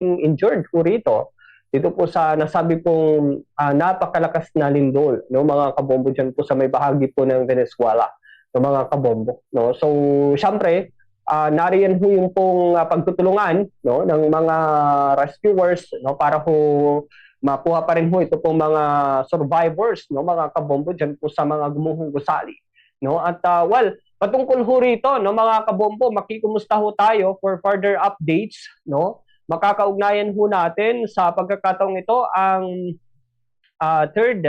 injured po rito dito po sa nasabi pong napakalakas na lindol, no, mga kabombo dyan po sa may bahagi po ng Venezuela, no, mga kabombo, no. So syempre nariyan ho yung pong pagtutulungan, no, ng mga rescuers, no, para ho makuha pa rin ho ito pong mga survivors, no, mga kabombo dyan po sa mga gumuhong gusali, no. At well, patungkol ho rito, no, mga kabombo, makikumusta ho tayo for further updates, no. Makakaugnayan ho natin sa pagkakataong ito ang third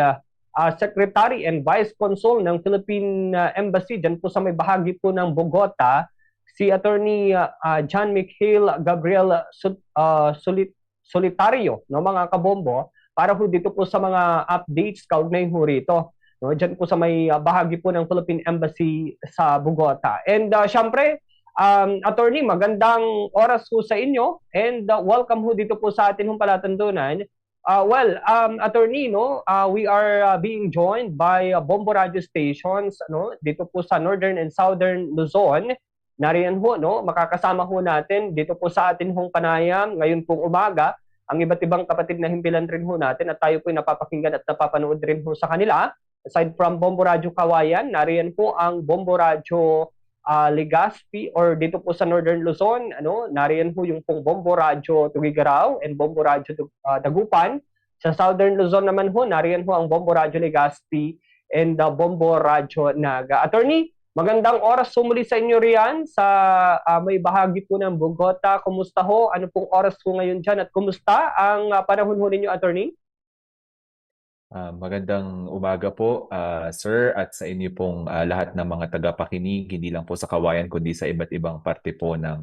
Secretary and Vice Consul ng Philippine Embassy dyan po sa may bahagi po ng Bogota, si Attorney John Mikhail Gabriel Solitario, no, mga kabombo, para ho dito po sa mga updates kaugnay ho rito, no, dyan po sa may bahagi po ng Philippine Embassy sa Bogota. And syempre, Attorney, magandang oras ho sa inyo and welcome ho dito po sa atin hong palatuntunan. Attorney, no, we are being joined by Bombo Radio stations, no, dito po sa Northern and Southern Luzon. Nariyan ho, no, makakasama ho natin dito po sa atin hong panayam ngayon pong umaga ang iba't ibang kapatid na himpilan rin ho natin at tayo po napapakinggan at napapanood rin ho sa kanila. Aside from Bombo Radio Kawayan, nariyan po ang Bombo Radio Legazpi or dito po sa Northern Luzon, ano, nariyan po yung pong Bombo Radio Tugigaraw and Bombo Radio Dagupan. Sa Southern Luzon naman ho, nariyan po ang Bombo Radio Legazpi and Bombo Radio Naga. Attorney, magandang oras sumuli sa inyo riyan sa may bahagi po ng Bogota. Kumusta ho? Ano pong oras po ngayon dyan at kumusta ang panahon ho ninyo, Attorney? Magandang umaga po, sir, at sa inyo pong lahat ng mga tagapakinig, hindi lang po sa Kawayan, kundi sa iba't ibang parte po ng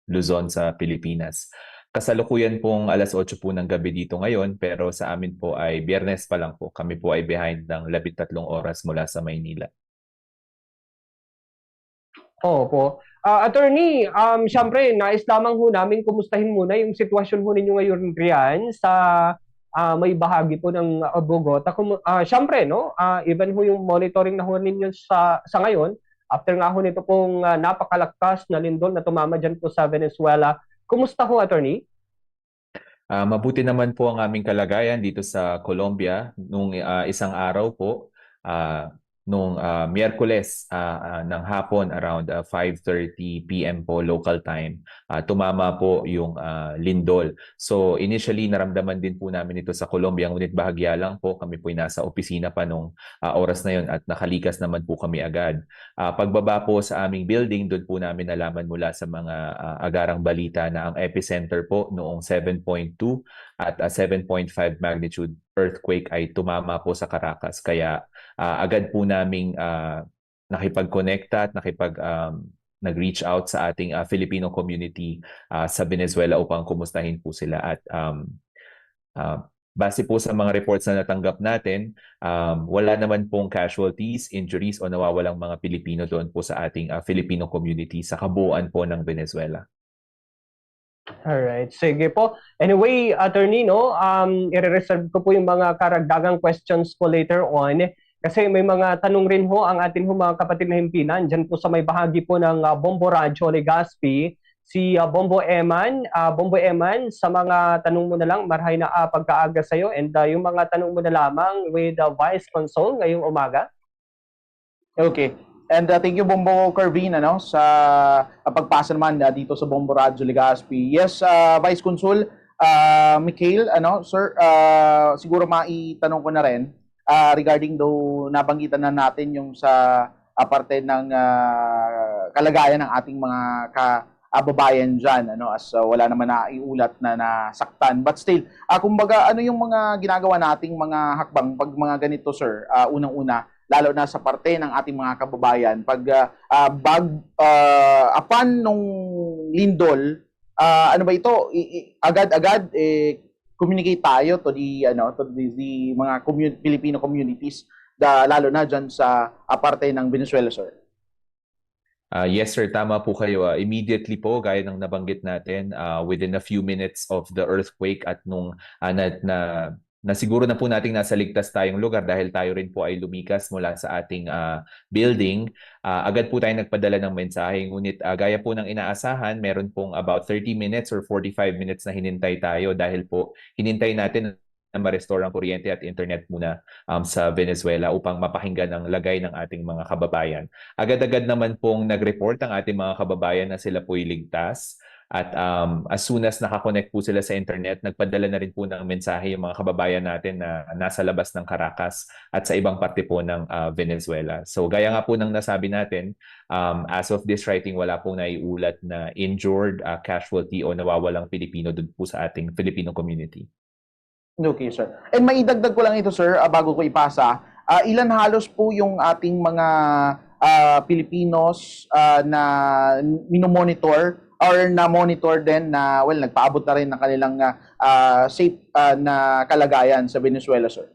Luzon sa Pilipinas. Kasalukuyan pong 8:00 po ng gabi dito ngayon, pero sa amin po ay Biyernes pa lang po. Kami po ay behind ng 13 oras mula sa Maynila. Opo. Attorney, syempre, nais lamang ho namin kumustahin muna yung sitwasyon ho ninyo ngayon riyan sa may bahagi po ng Bogota. Syempre, no, even ho yung monitoring na ho ninyo sa ngayon, after nga ho nito pong napakalakas na lindol na tumama dyan po sa Venezuela. Kumusta ho, Attorney? Mabuti naman po ang aming kalagayan dito sa Colombia nung isang araw po. Nung Miyerkules ng hapon around 5:30 p.m. po local time, tumama po yung lindol. So initially naramdaman din po namin ito sa Colombia, ngunit bahagya lang po, kami po ay nasa opisina pa nung oras na yon at nakalikas naman po kami agad. Pagbaba po sa aming building, doon po namin nalaman mula sa mga agarang balita na ang epicenter po noong 7.2 at 7.5 magnitude earthquake ay tumama po sa Caracas. Kaya agad po naming nakipag-connecta at nag-reach out sa ating Filipino community sa Venezuela upang kumustahin po sila. At base po sa mga reports na natanggap natin, wala naman pong casualties, injuries o nawawalang mga Pilipino doon po sa ating Filipino community sa kabuuan po ng Venezuela. Alright, sige po. Anyway, Attorney, no, i-reserve ko po yung mga karagdagang questions ko later on. Kasi may mga tanong rin ho ang atin ho mga kapatid na himpinan. Diyan po sa may bahagi po ng Bombo Radio Legazpi, si Bombo Eman. Bombo Eman, sa mga tanong mo na lang, marhay na pagkaaga sa'yo. And yung mga tanong mo na lamang with Vice Consul ngayong umaga. Okay. And thank you, Bombo Carvin, ano, sa pagpasa naman dito sa Bombo Radio Legazpi. Yes, Vice Consul Mikhail, ano, sir, siguro maitanong ko na rin regarding daw nabanggitan na natin yung sa parte ng kalagayan ng ating mga kababayan dyan, ano, as wala naman na iulat na nasaktan. But still, kumbaga, ano yung mga ginagawa nating mga hakbang pag mga ganito, sir, unang-una, lalo na sa parte ng ating mga kababayan, pag upon nung lindol, ano ba ito, agad-agad communicate tayo to the mga Filipino communities, lalo na dyan sa parte ng Venezuela, sir. Yes sir, tama po kayo. Immediately po, gaya ng nabanggit natin, within a few minutes of the earthquake at nung na siguro na po nating nasa ligtas tayong lugar dahil tayo rin po ay lumikas mula sa ating building, agad po tayo nagpadala ng mensahe. Ngunit gaya po ng inaasahan, meron pong about 30 minutes or 45 minutes na hinintay tayo dahil po hinintay natin na ma-restore ang kuryente at internet muna sa Venezuela upang mapakinggan ang lagay ng ating mga kababayan. Agad-agad naman pong nag-report ang ating mga kababayan na sila po'y ligtas. At as soon as nakakonect po sila sa internet, nagpadala na rin po ng mensahe yung mga kababayan natin na nasa labas ng Caracas at sa ibang parte po ng Venezuela. So gaya nga po ng nasabi natin, as of this writing, wala pong naiulat na injured, casualty o nawawalang Pilipino dun po sa ating Filipino community. Okay, sir. And maidagdag ko lang ito, sir, bago ko ipasa. Ilan halos po yung ating mga Pilipinos na minomonitor or na-monitor din na, well, nagpaabot na rin ng kanilang safe na kalagayan sa Venezuela, sir?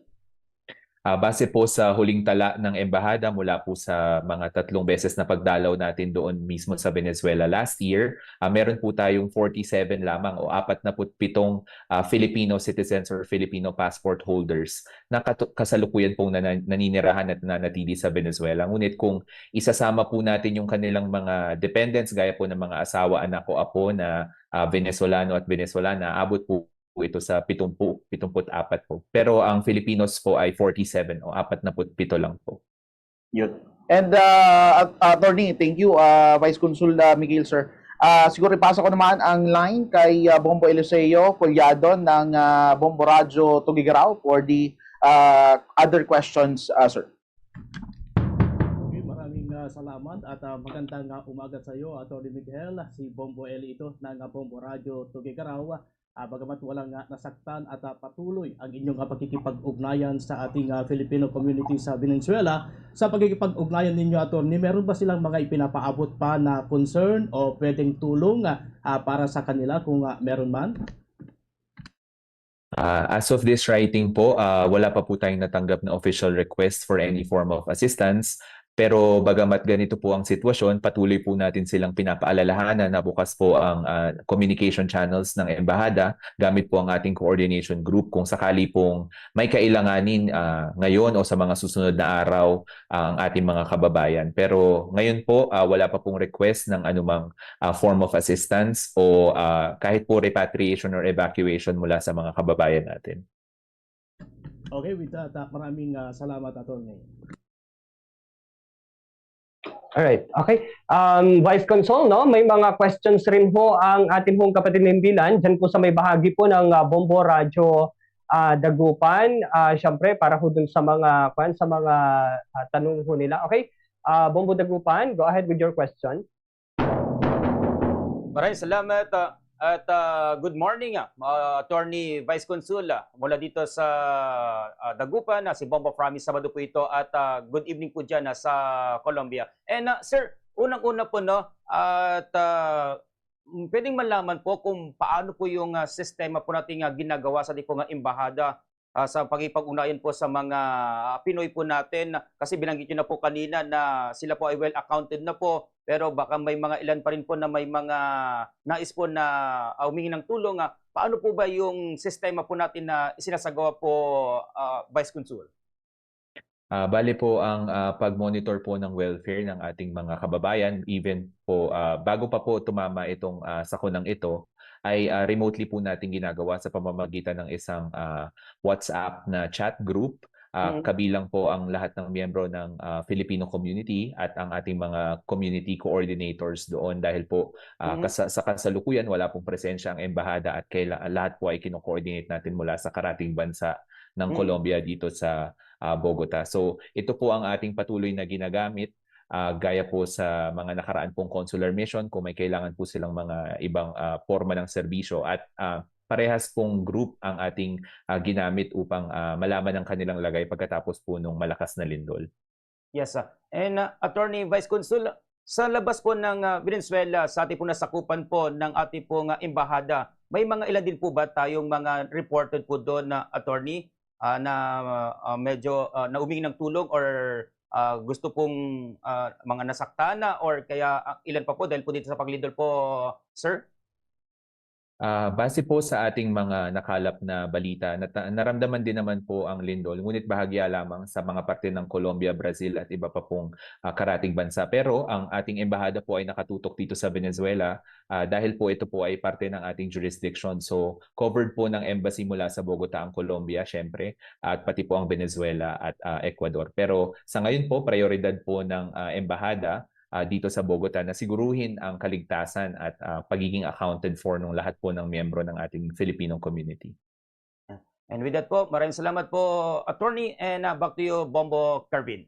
Base po sa huling tala ng embahada mula po sa mga 3 beses na pagdalaw natin doon mismo sa Venezuela last year, meron po tayong 47 lamang o 47 Filipino citizens or Filipino passport holders na kasalukuyan pong naninirahan at nanatili sa Venezuela. Ngunit kung isasama po natin yung kanilang mga dependents gaya po ng mga asawa, anak o apo na Venezolano at Venezolana, abot po ito sa 74 po. Pero ang Filipinos po ay 47 o 47 lang po. Yun. And Attorney, thank you, Vice Consul Miguel, sir. Siguro ipasa ko naman ang line kay Bombo Eliseo Collado ng Bombo Radyo Tugigaraw for the other questions, sir. Okay, maraming salamat at magandang umaga sa iyo, Atty. Miguel. Si Bombo Eli ito ng Bombo Radyo Tugigaraw. Bagamat walang nasaktan at patuloy ang inyong pagkikipag-ugnayan sa ating Filipino community sa Venezuela. Sa pagkikipag-ugnayan ninyo, Atty., meron ba silang mga ipinapaabot pa na concern o pwedeng tulong para sa kanila kung meron man? As of this writing po, wala pa po tayong natanggap na official request for any form of assistance. Pero bagamat ganito po ang sitwasyon, patuloy po natin silang pinapaalalahanan na bukas po ang communication channels ng embahada gamit po ang ating coordination group kung sakali pong may kailanganin ngayon o sa mga susunod na araw ang ating mga kababayan. Pero ngayon po, wala pa pong request ng anumang form of assistance o kahit po repatriation or evacuation mula sa mga kababayan natin. Okay, with that, maraming salamat, Atty. Alright, okay. Vice Consul, no? May mga questions rin ho ang ating hong kapatid ng Bilan dyan po sa may bahagi po ng Bombo Radyo Dagupan. Siyempre, para ho dun sa mga, tanong ho nila. Okay, Bombo Dagupan, go ahead with your question. Maraming salamat at good morning, Attorney Vice Consul mula dito sa Dagupan, si Bombo Promise Sabado po ito at good evening po dyan sa Colombia. And sir, unang-una po no, at pwedeng malaman po kung paano po yung sistema po natin ginagawa sa ating pong embahada sa pagkipag-ugnayan po sa mga Pinoy po natin, kasi binanggit nyo na po kanina na sila po ay well accounted na po, pero baka may mga ilan pa rin po na may mga nais po na humingi ng tulong. Paano po ba yung sistema po natin na isinasagawa po, Vice Consul? Bale po ang pag-monitor po ng welfare ng ating mga kababayan, even po bago pa po tumama itong sakunang ito, ay remotely po natin ginagawa sa pamamagitan ng isang WhatsApp na chat group. Kabilang po ang lahat ng miyembro ng Filipino community at ang ating mga community coordinators doon dahil po sa kasalukuyan wala pong presensya ang embahada at lahat po ay kino-coordinate natin mula sa karating bansa ng Colombia dito sa Bogota. So ito po ang ating patuloy na ginagamit. Gaya po sa mga nakaraan pong consular mission kung may kailangan po silang mga ibang forma ng serbisyo at parehas pong group ang ating ginamit upang malaman ang kanilang lagay pagkatapos po nung malakas na lindol. Yes, and Attorney Vice Consul, sa labas po ng Venezuela, sa ating po nasakupan po ng ating pong embahada, may mga ilan din po ba tayong mga reported po doon na attorney na medyo naumingi ng tulong or gusto pong mga nasaktan na or kaya ilan pa po dahil po dito sa paglindol po, sir? Base po sa ating mga nakalap na balita, naramdaman din naman po ang lindol, ngunit bahagya lamang sa mga parte ng Colombia, Brazil at iba pa pong karatig bansa. Pero ang ating embahada po ay nakatutok dito sa Venezuela dahil po ito po ay parte ng ating jurisdiction. So covered po ng embassy mula sa Bogota ang Colombia, syempre, at pati po ang Venezuela at Ecuador. Pero sa ngayon po, prioridad po ng embahada dito sa Bogota na siguruhin ang kaligtasan at pagiging accounted for ng lahat po ng miyembro ng ating Filipino community. And with that po, maraming salamat po, Attorney, and back to you, Bombo Carvin.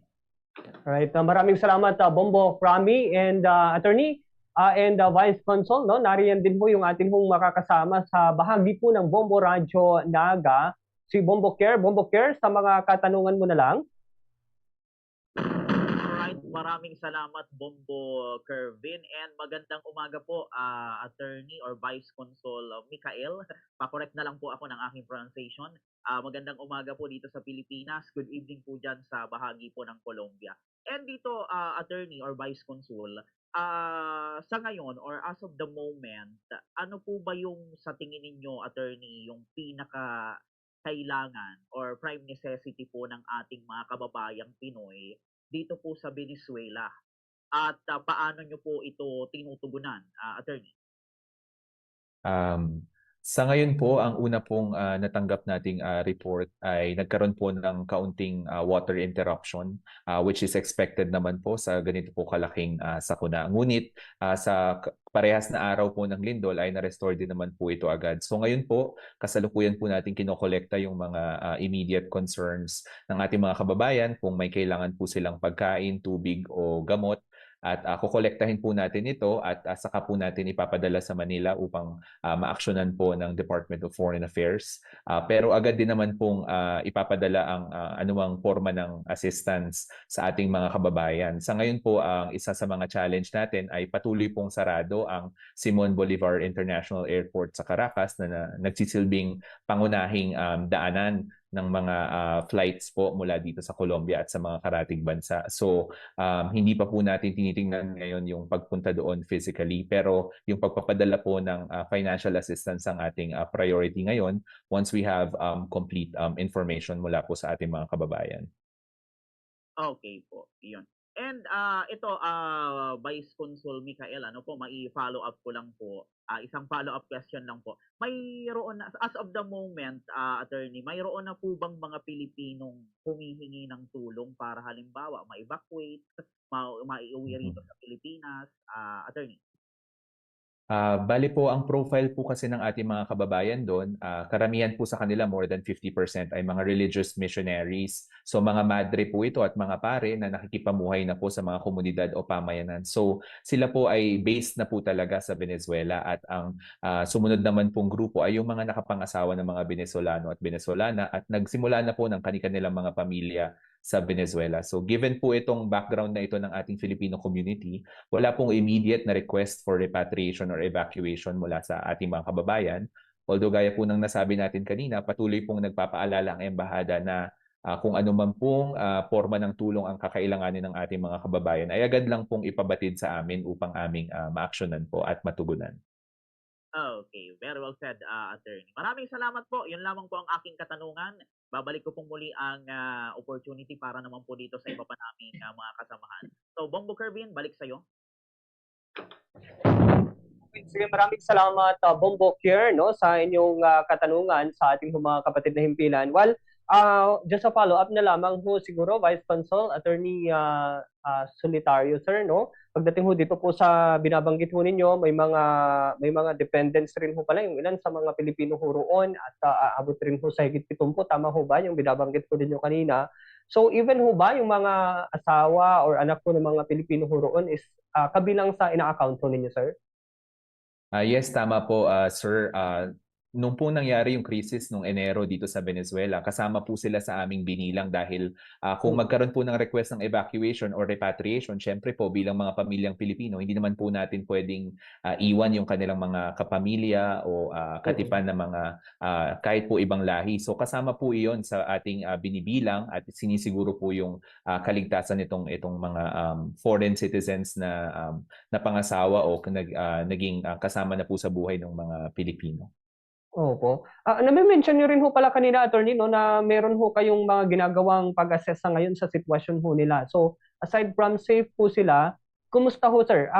Right. Maraming salamat Bombo Frami and Attorney and Vice Consul, no? Nariyan din po yung ating pong makakasama sa bahagi po ng Bombo Radyo Naga, si Bombo Care. Bombo Care, sa mga katanungan mo na lang. Alright, maraming salamat Bombo Kervin, and magandang umaga po Attorney or Vice Consul Mikael. Pa-correct na lang po ako ng aking pronunciation. Magandang umaga po dito sa Pilipinas. Good evening po dyan sa bahagi po ng Colombia. And dito Attorney or Vice Consul, sa ngayon or as of the moment, ano po ba yung sa tingin ninyo Attorney yung pinaka kailangan or prime necessity po ng ating mga kababayang Pinoy dito po sa Venezuela, at paano nyo po ito tinutugunan, Attorney? Sa ngayon po, ang una pong natanggap nating report ay nagkaroon po ng kaunting water interruption, which is expected naman po sa ganito po kalaking sakuna. Ngunit sa parehas na araw po ng lindol ay na-restore din naman po ito agad. So ngayon po, kasalukuyan po natin kinokolekta yung mga immediate concerns ng ating mga kababayan kung may kailangan po silang pagkain, tubig o gamot. At kukolektahin po natin ito at saka po natin ipapadala sa Manila upang maaksyonan po ng Department of Foreign Affairs. Pero agad din naman pong ipapadala ang anumang forma ng assistance sa ating mga kababayan. Sa ngayon po, ang isa sa mga challenge natin ay patuloy pong sarado ang Simon Bolivar International Airport sa Caracas na nagsisilbing pangunahing daanan ng mga flights po mula dito sa Colombia at sa mga karatig bansa. So hindi pa po natin tinitingnan ngayon yung pagpunta doon physically, pero yung pagpapadala po ng financial assistance ang ating priority ngayon once we have complete information mula po sa ating mga kababayan. Okay po, iyon. And ito, Vice Consul Mikael, ano po, mai-follow up ko lang po. Isang follow-up question lang po. Mayroon na, as of the moment, Attorney, mayroon na po bang mga Pilipinong humihingi ng tulong para halimbawa ma-evacuate, maiuwi rito sa Pilipinas, Attorney? Bali po, ang profile po kasi ng ating mga kababayan doon, karamihan po sa kanila, more than 50% ay mga religious missionaries. So mga madre po ito at mga pare na nakikipamuhay na po sa mga komunidad o pamayanan. So sila po ay based na po talaga sa Venezuela, at ang sumunod naman pong grupo ay yung mga nakapangasawa ng mga Venezolano at Venezolana at nagsimula na po ng kanilang mga pamilya sa Venezuela. So given po itong background na ito ng ating Filipino community, wala pong immediate na request for repatriation or evacuation mula sa ating mga kababayan. Although gaya po ng nasabi natin kanina, patuloy pong nagpapaalala ang embahada na kung ano man pong forma ng tulong ang kakailanganin ng ating mga kababayan ay agad lang pong ipabatid sa amin upang aming maaksyonan po at matugunan. Okay, very well said, Attorney. Maraming salamat po. Yun lamang po ang aking katanungan. Babalik ko pong muli ang opportunity para naman po dito sa iba pa naming mga kasamahan. So, Bombo Kervin, balik sa'yo. Sige, maraming salamat Bombo Care, no, sa inyong katanungan sa ating mga kapatid na himpilan. Well, just a follow-up na lamang ho siguro, Vice Consul, Attorney Solitario, sir, no? Pagdating ho dito po sa binabanggit ho ninyo, may mga dependents rin ho pala, yung ilan sa mga Pilipino ho roon, at aabot rin ho sa higit 70, tama ho ba yung binabanggit ho ninyo kanina? So even ho ba yung mga asawa or anak ho ng mga Pilipino ho roon is kabilang sa ina-account ho ninyo, sir? Yes, tama po, sir. nung po nangyari yung krisis nung Enero dito sa Venezuela, kasama po sila sa aming binilang dahil kung magkaroon po ng request ng evacuation or repatriation, syempre po bilang mga pamilyang Pilipino, hindi naman po natin pwedeng iwan yung kanilang mga kapamilya o katipan na mga kahit po ibang lahi. So kasama po iyon sa ating binibilang at sinisiguro po yung kaligtasan itong mga foreign citizens na pangasawa o naging kasama na po sa buhay ng mga Pilipino. Opo. Nami-mention niyo rin ho pala kanina, attorney, no, na meron ho kayong mga ginagawang pag-assess sa ngayon sa sitwasyon ho nila. So, aside from safe po sila, kumusta ho, sir?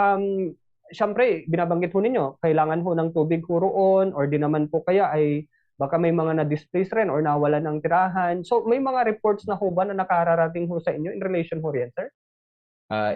Siyempre, binabanggit ho ninyo, kailangan ho ng tubig ho roon, or di naman po kaya ay baka may mga na-displace rin or nawalan ng tirahan. So, may mga reports na ho ba na nakararating ho sa inyo in relation ho riyan, sir?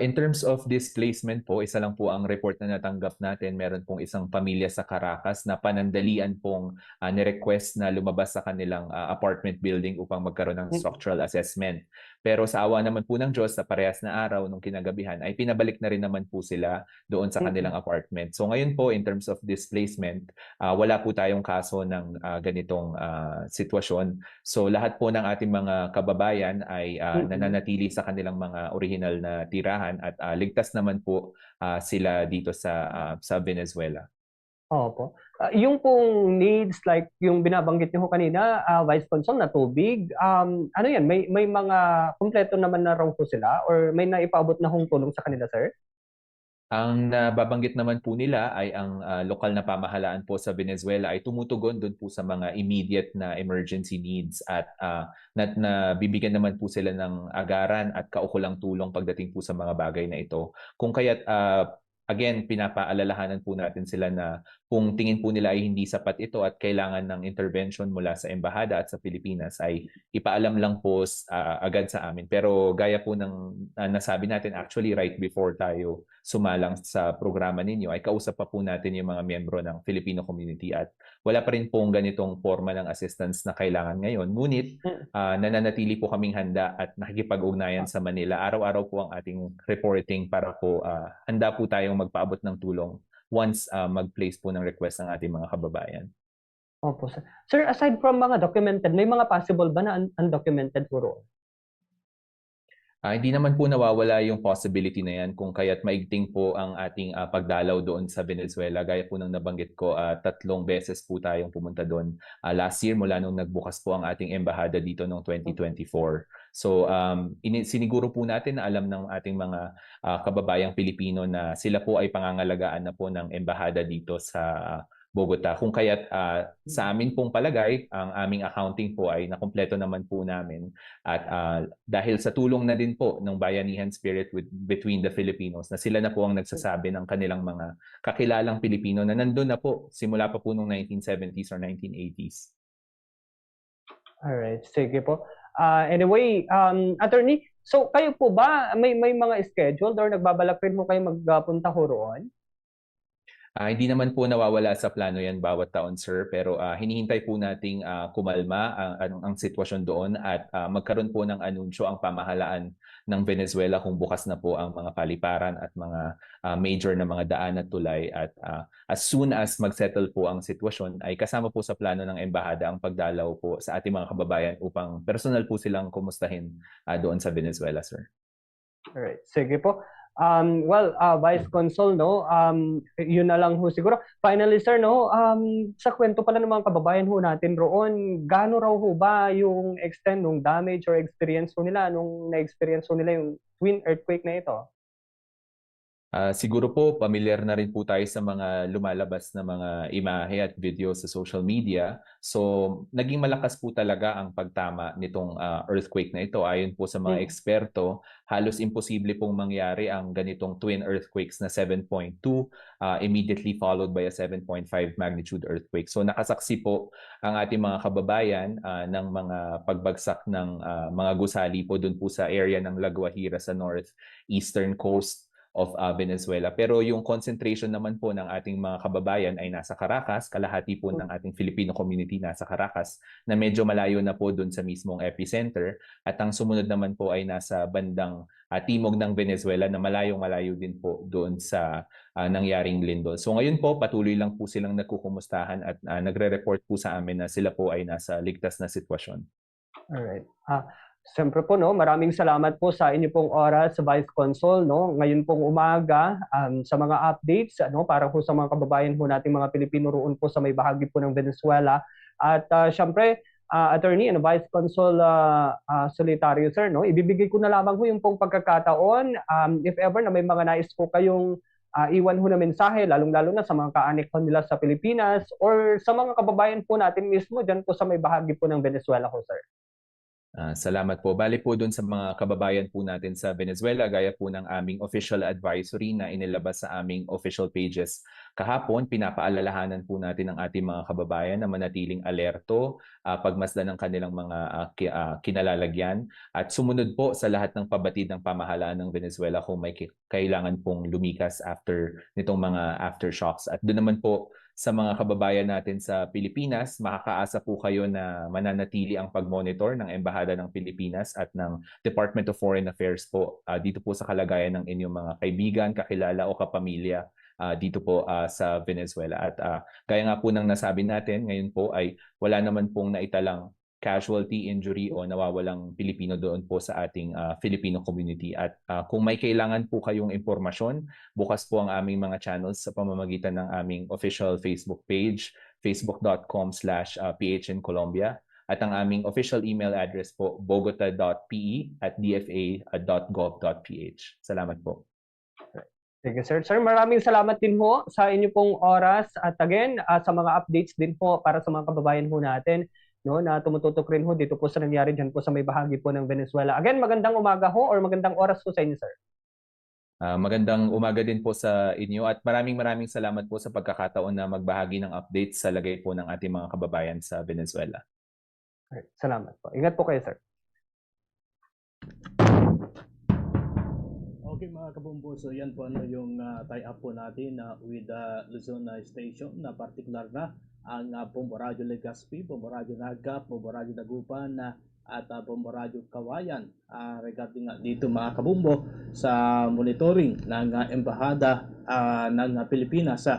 In terms of displacement po, isa lang po ang report na natanggap natin. Meron pong isang pamilya sa Caracas na panandalian pong ni-request na lumabas sa kanilang apartment building upang magkaroon ng structural assessment. Pero sa awa naman po ng Diyos, sa parehas na araw nung kinagabihan, ay pinabalik na rin naman po sila doon sa kanilang apartment. So ngayon po, in terms of displacement, wala po tayong kaso ng ganitong sitwasyon. So lahat po ng ating mga kababayan ay nananatili sa kanilang mga original na tirahan at ligtas naman po sila dito sa Venezuela. Opo. Yung pong needs, like yung binabanggit niyo ho kanina, Vice Consul, na tubig, ano yan, may mga kumpleto naman na raw po sila or may naipaabot na hong tulong sa kanila, sir? Ang nababanggit naman po nila ay ang lokal na pamahalaan po sa Venezuela ay tumutugon doon po sa mga immediate na emergency needs at nabibigyan naman po sila ng agaran at kaukulang tulong pagdating po sa mga bagay na ito. Kung kaya't again, pinapaalalahanan po natin sila na kung tingin po nila ay hindi sapat ito at kailangan ng intervention mula sa embahada at sa Pilipinas ay ipaalam lang po agad sa amin. Pero gaya po ng nasabi natin, actually right before tayo sumalang sa programa ninyo ay kausap pa po natin yung mga miyembro ng Filipino community at wala pa rin pong ganitong forma ng assistance na kailangan ngayon. Ngunit nananatili po kaming handa at nakikipag-ugnayan sa Manila. Araw-araw po ang ating reporting para po handa po tayong magpaabot ng tulong once mag-place po ng request ng ating mga kababayan. Opo, sir. Sir, aside from mga documented, may mga possible ba na undocumented po roon? Hindi naman po nawawala yung possibility na yan kung kaya't maigting po ang ating pagdalaw doon sa Venezuela. Gaya po ng nabanggit ko, 3 beses po tayong pumunta doon last year mula nung nagbukas po ang ating embahada dito noong 2024. So siniguro po natin na alam ng ating mga kababayang Pilipino na sila po ay pangangalagaan na po ng embahada dito sa Bogota. Kung kaya't sa amin pong palagay, ang aming accounting po ay nakumpleto naman po namin. At dahil sa tulong na din po ng bayanihan spirit between the Filipinos, na sila na po ang nagsasabi ng kanilang mga kakilalang Pilipino na nandun na po simula pa po noong 1970s or 1980s. Alright, sige po. Anyway, attorney, so kayo po ba, may mga scheduled or nagbabalak rin mo kayo magpunta ho roon? Hindi naman po nawawala sa plano yan bawat taon, sir, pero hinihintay po nating kumalma ang sitwasyon doon at magkaroon po ng anunsyo ang pamahalaan ng Venezuela kung bukas na po ang mga paliparan at mga major na mga daan at tulay at as soon as magsettle po ang sitwasyon ay kasama po sa plano ng embahada ang pagdalaw po sa ating mga kababayan upang personal po silang kumustahin doon sa Venezuela, sir. Alright, sige po. Vice Consul, no, yun na lang ho siguro. Finally, sir, no, sa kwento pala ng mga kababayan ho natin roon, gaano raw ho ba yung extent ng damage or experience ho nila nung na-experience ho nila yung twin earthquake na ito? Siguro po, pamilyar na rin po tayo sa mga lumalabas na mga imahe at video sa social media. So, naging malakas po talaga ang pagtama nitong earthquake na ito. Ayon po sa mga eksperto, halos imposible pong mangyari ang ganitong twin earthquakes na 7.2 immediately followed by a 7.5 magnitude earthquake. So, nakasaksi po ang ating mga kababayan ng mga pagbagsak ng mga gusali po dun po sa area ng La Guajira sa northeastern coast of Venezuela. Pero yung concentration naman po ng ating mga kababayan ay nasa Caracas, kalahati po ng ating Filipino community nasa Caracas, na medyo malayo na po doon sa mismong epicenter, at ang sumunod naman po ay nasa bandang timog ng Venezuela na malayong-malayo din po doon sa nangyaring lindol. So ngayon po, patuloy lang po silang nagkukumustahan at nagre-report po sa amin na sila po ay nasa ligtas na sitwasyon. Alright. Siyempre po, no, maraming salamat po sa inyo pong oras, Vice Consul, no, ngayon pong umaga, sa mga updates, no, para po sa mga kababayan po nating mga Pilipino roon po sa may bahagi po ng Venezuela. At siyempre, Attorney, Vice Consul Solitario, sir, no, ibibigay ko na lamang po yung pong pagkakataon, if ever na may mga nais po kayong iwan ho na mensahe, lalong-lalo na sa mga kaanek po nila sa Pilipinas or sa mga kababayan po natin mismo dyan po sa may bahagi po ng Venezuela ho, sir. Salamat po. Bali po dun sa mga kababayan po natin sa Venezuela, gaya po ng aming official advisory na inilabas sa aming official pages. Kahapon, pinapaalalahanan po natin ang ating mga kababayan na manatiling alerto, pagmasdan ng kanilang mga kinalalagyan, at sumunod po sa lahat ng pabatid ng pamahalaan ng Venezuela kung may kailangan pong lumikas after nitong mga aftershocks. At doon naman po sa mga kababayan natin sa Pilipinas, makakaasa po kayo na mananatili ang pag-monitor ng Embahada ng Pilipinas at ng Department of Foreign Affairs po dito po sa kalagayan ng inyong mga kaibigan, kakilala o kapamilya dito po sa Venezuela. At gaya nga po ng nasabi natin, ngayon po ay wala naman pong naitalang casualty, injury o nawawalang Pilipino doon po sa ating Filipino community. At kung may kailangan po kayong impormasyon, bukas po ang aming mga channels sa pamamagitan ng aming official Facebook page, facebook.com/PHNColombia, at ang aming official email address po, bogota.pe@dfa.gov.ph. Salamat po. Sige, sir. Sir, maraming salamat din po sa inyo pong oras at again, sa mga updates din po para sa mga kababayan po natin, no, na tumututok rin ho dito po sa nangyari dyan po sa may bahagi po ng Venezuela. Again, magandang umaga ho or magandang oras po sa inyo, sir. Magandang umaga din po sa inyo at maraming salamat po sa pagkakataon na magbahagi ng updates sa lagay po ng ating mga kababayan sa Venezuela. Alright, salamat po. Ingat po kayo, sir. Okay mga kabombo, so yan po yung tie-up po natin with Luzon Station na particular na ang Bombo Radio Legazpi, Bombo Radio Naga, Bombo Radio Dagupan at Bombo Radio Kawayan regarding dito mga kabombo sa monitoring ng Embahada ng Pilipinas